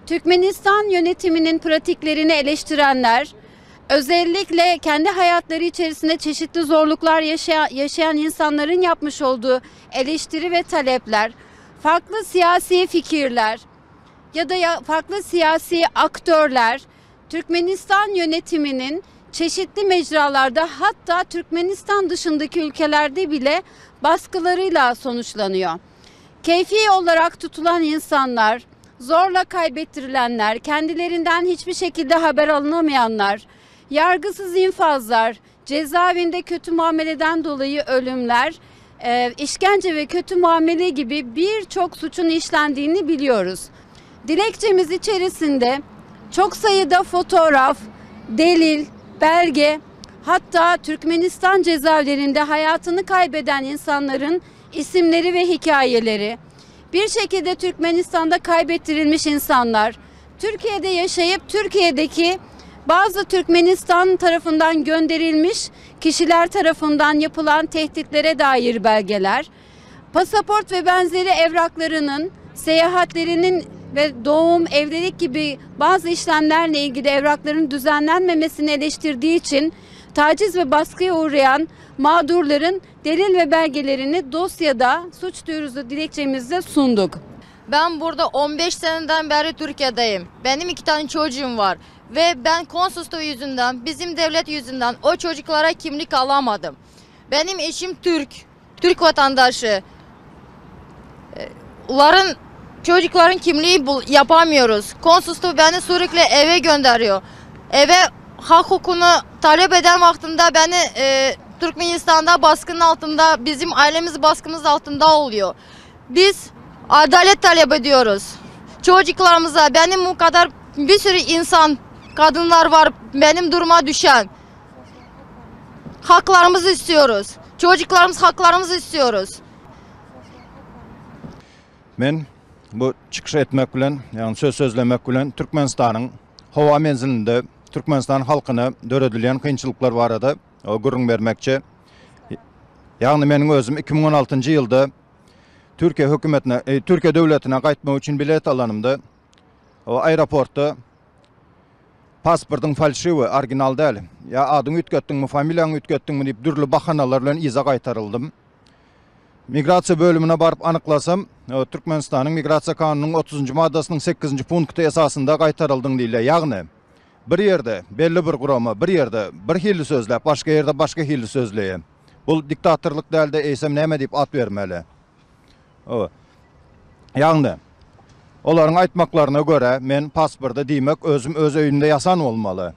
Türkmenistan yönetiminin pratiklerini eleştirenler, özellikle kendi hayatları içerisinde çeşitli zorluklar yaşayan insanların yapmış olduğu eleştiri ve talepler, farklı siyasi fikirler ya da farklı siyasi aktörler Türkmenistan yönetiminin çeşitli mecralarda, hatta Türkmenistan dışındaki ülkelerde bile baskılarıyla sonuçlanıyor. Keyfi olarak tutulan insanlar, zorla kaybettirilenler, kendilerinden hiçbir şekilde haber alınamayanlar, yargısız infazlar, cezaevinde kötü muameleden dolayı ölümler, işkence ve kötü muamele gibi birçok suçun işlendiğini biliyoruz. Dilekçemiz içerisinde çok sayıda fotoğraf, delil, belge, hatta Türkmenistan cezaevlerinde hayatını kaybeden insanların isimleri ve hikayeleri, bir şekilde Türkmenistan'da kaybettirilmiş insanlar, Türkiye'de yaşayıp Türkiye'deki bazı Türkmenistan tarafından gönderilmiş kişiler tarafından yapılan tehditlere dair belgeler, pasaport ve benzeri evraklarının, seyahatlerinin ve doğum, evlilik gibi bazı işlemlerle ilgili evrakların düzenlenmemesini eleştirdiği için taciz ve baskıya uğrayan mağdurların delil ve belgelerini dosyada suç duyurusu dilekçemizde sunduk. Ben burada 15 seneden beri Türkiye'deyim. Benim 2 tane çocuğum var. Ve ben konsolosluğu yüzünden, bizim devlet yüzünden o çocuklara kimlik alamadım. Benim eşim Türk vatandaşı. Çocukların kimliği yapamıyoruz. Konsolosluğu beni sürekli eve gönderiyor. Eve hak hukukunu talep eden vaktinde beni Türkmenistan'da baskının altında, bizim ailemiz baskımız altında oluyor. Biz adalet talep ediyoruz. Çocuklarımıza, benim bu kadar bir sürü insan, kadınlar var benim duruma düşen. Haklarımızı istiyoruz. Haklarımızı istiyoruz. Men bu çıkış etmek bilen, yani söz sözlemek bilen Türkmenistan'ın hava menzilinde Türkmenistan halkına döredilen kıyınçılıklar var adı. O gurrun vermekçe. Yani benim özüm 2016 yılda Türkiye hükümetine, Türkiye devletine qaytmak için bilet alanımda o aeroportta pasportun falşivi, orijinal değil. Ya adını ütköttün mü, familyanı ütköttün mü deyip dürlü bahanalarla iza qaytarıldım. Migrasiya bölümüne barıp anıklasam, Türkmenistan'ın Migrasiya Kanunu'nun 30. maddasının 8. punktu esasında qaytarıldın deyile. Yani bir yerde belli bir kurama, bir yerde bir hili sözlep, başka yerde başka hili sözleyem. Bu diktatörlük değil de eysem neme deyip at vermeli. Yani onların aytmaklarına göre men pasporta deymek özüm öz öyünde yasan olmalı.